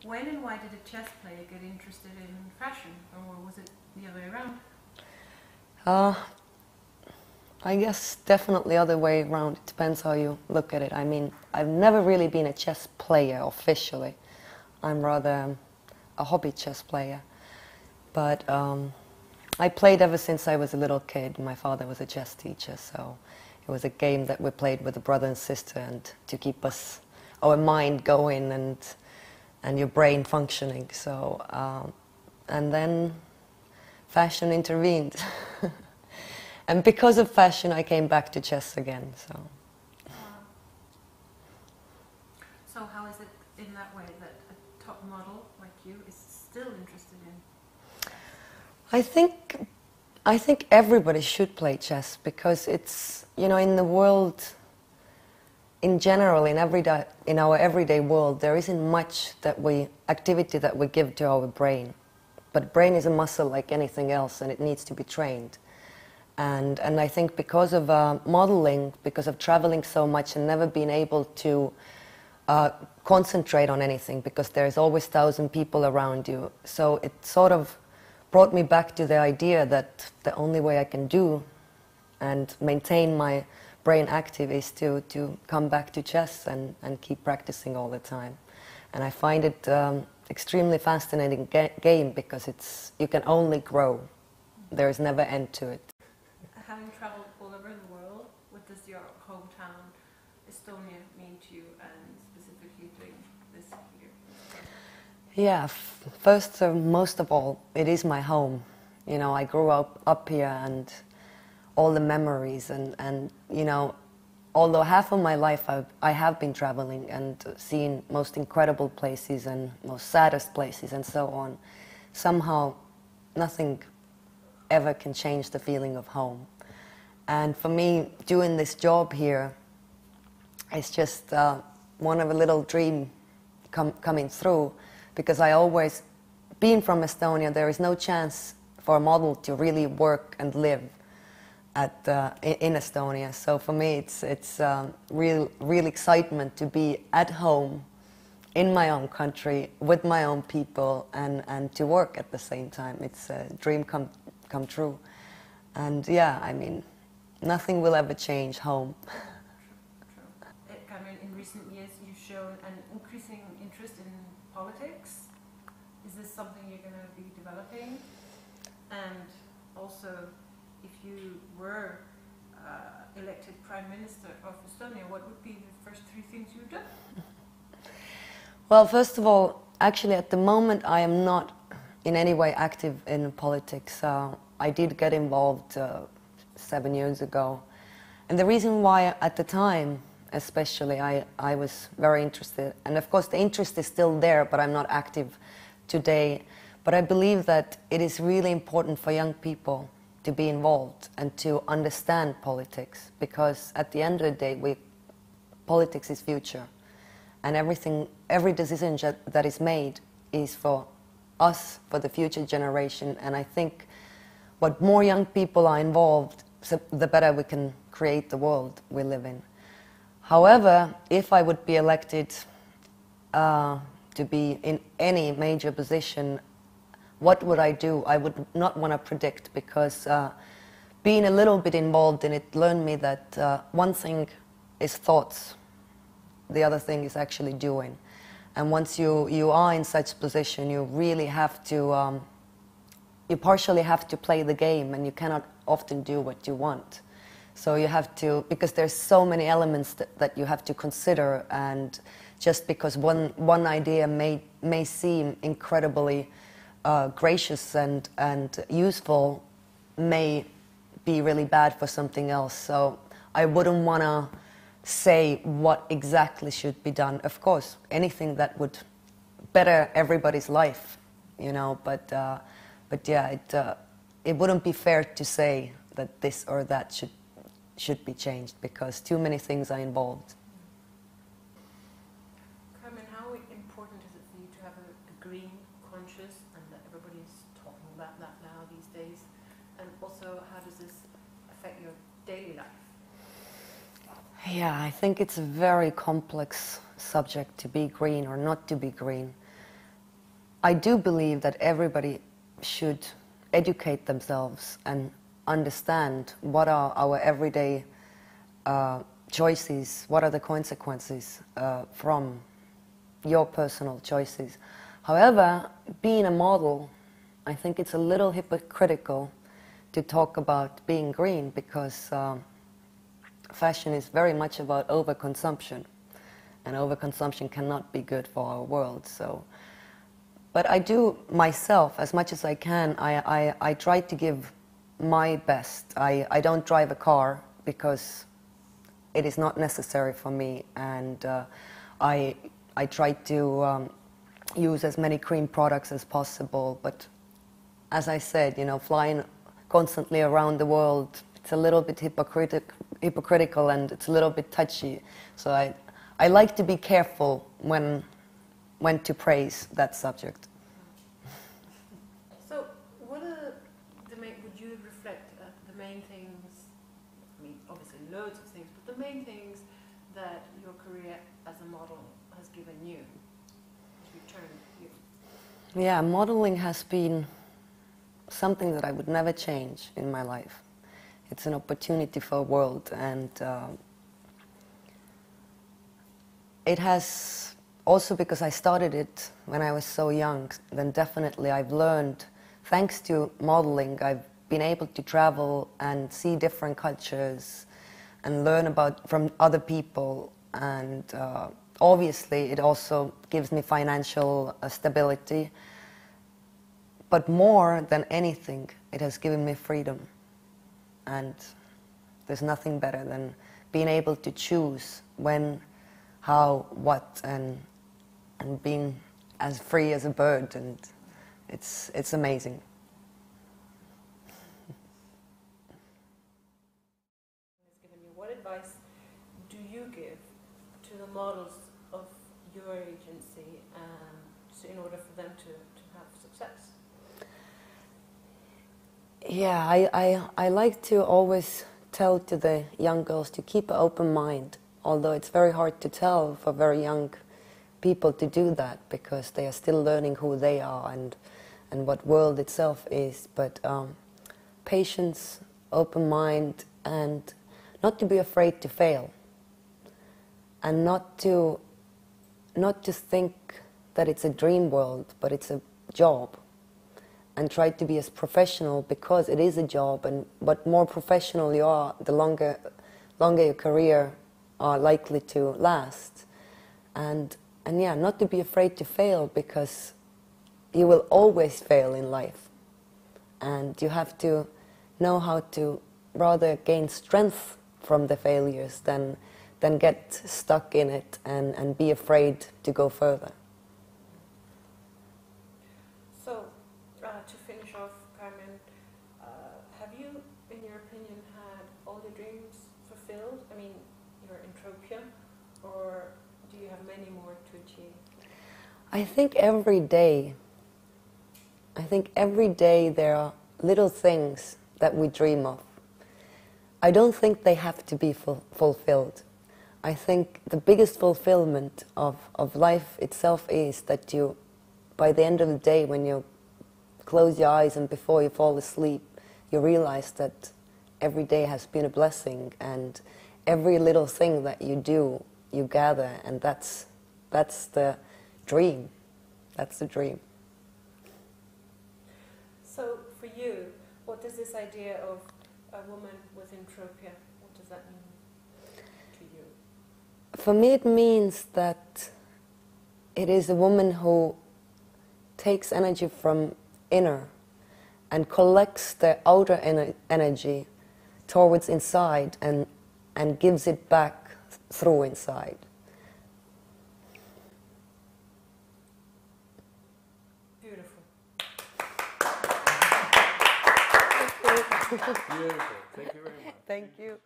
When and why did a chess player get interested in fashion, or was it the other way around? Uh, I guess definitely other way around. It depends how you look at it. I mean, I've never really been a chess player officially. I'm rather a hobby chess player. But I played ever since I was a little kid. My father was a chess teacher, so it was a game that we played with a brother and sister, and to keep us, our mind going and your brain functioning. So, and then fashion intervened. And because of fashion, I came back to chess again. So. So how is it in that way that a top model like you is still interested in? I think everybody should play chess because it's, you know, in the world, in general, in our everyday world, there isn't much activity that we give to our brain. But brain is a muscle like anything else, and it needs to be trained. And I think because of modeling, because of traveling so much and never being able to concentrate on anything, because there's always 1,000 people around you, so it sort of brought me back to the idea that the only way I can do and maintain my brain active is to come back to chess and keep practicing all the time. And I find it extremely fascinating game because you can only grow. There is never end to it. Having traveled all over the world, what does your hometown Estonia mean to you, and specifically doing this here? Yeah, first, most of all, it is my home. You know, I grew up here, and all the memories, and you know, although half of my life I have been traveling and seen most incredible places and most saddest places and so on, somehow nothing ever can change the feeling of home. And for me, doing this job here, it's just one of a little dream coming through, because I always, being from Estonia, there is no chance for a model to really work and live in Estonia. So for me, it's real excitement to be at home in my own country with my own people and to work at the same time. It's a dream come true. And yeah, I mean, nothing will ever change home. True. Carmen, in recent years you've shown an increasing interest in politics. Is this something you're going to be developing? And also, if you were elected Prime Minister of Estonia, what would be the first 3 things you've done? Well, first of all, actually at the moment I am not in any way active in politics. I did get involved 7 years ago. And the reason why at the time, especially, I was very interested, and of course the interest is still there, but I'm not active today. But I believe that it is really important for young people to be involved and to understand politics, because at the end of the day, politics is future. And every decision that is made is for us, for the future generation. And I think what more young people are involved, the better we can create the world we live in. However, if I would be elected to be in any major position, what would I do? I would not want to predict, because being a little bit involved in it learned me that one thing is thoughts, the other thing is actually doing. And once you are in such position, you really have to, you partially have to play the game, and you cannot often do what you want. So you have to, because there's so many elements that you have to consider, and just because one idea may seem incredibly gracious and useful, may be really bad for something else. So I wouldn't want to say what exactly should be done. Of course, anything that would better everybody's life, you know, but yeah, it wouldn't be fair to say that this or that should be changed, because too many things are involved. Carmen, how important is it for you to have a green conscious, and that everybody's talking about that now these days? And also, how does this affect your daily life? Yeah, I think it's a very complex subject to be green or not to be green, I do believe that everybody should educate themselves and understand what are our everyday choices, what are the consequences from your personal choices. However, being a model, I think it's a little hypocritical to talk about being green, because fashion is very much about overconsumption, and overconsumption cannot be good for our world. So, but I do myself, as much as I can, I try to give my best. I don't drive a car because it is not necessary for me, and I try to use as many green products as possible. But as I said, you know, flying constantly around the world, it's a little bit hypocritical and it's a little bit touchy. So I like to be careful when to praise that subject. So what are the main, would you reflect the main things, I mean obviously loads of things, but the main things that your career as a model has given you, has returned you? Yeah, modeling has been something that I would never change in my life. It's an opportunity for a world, and it has also, because I started it when I was so young, then definitely I've learned, thanks to modeling, I've been able to travel and see different cultures and learn about from other people, and obviously it also gives me financial stability. But more than anything, it has given me freedom. And there's nothing better than being able to choose when, how, what, and being as free as a bird. And it's amazing. What advice do you give to the models of your agency so in order for them to have success? Yeah, I like to always tell to the young girls to keep an open mind, although it's very hard to tell for very young people to do that, because they are still learning who they are and what world itself is. But patience, open mind, and not to be afraid to fail, and not to think that it's a dream world, but it's a job. And try to be as professional, because it is a job, and what more professional you are, the longer your career are likely to last. And yeah, not to be afraid to fail, because you will always fail in life. And you have to know how to rather gain strength from the failures than get stuck in it and be afraid to go further. So, to finish off, Carmen, have you, in your opinion, had all your dreams fulfilled? I mean, your entropia, or do you have many more to achieve? I think every day there are little things that we dream of. I don't think they have to be fulfilled. I think the biggest fulfillment of life itself is that you, by the end of the day, when you close your eyes and before you fall asleep, you realize that every day has been a blessing, and every little thing that you do, you gather, and that's the dream. That's the dream. So, for you, what does this idea of a woman with entropia, what does that mean to you? For me, it means that it is a woman who takes energy from inner and collects the outer energy towards inside and gives it back through inside. Beautiful. Beautiful. Thank you very much. Thank you.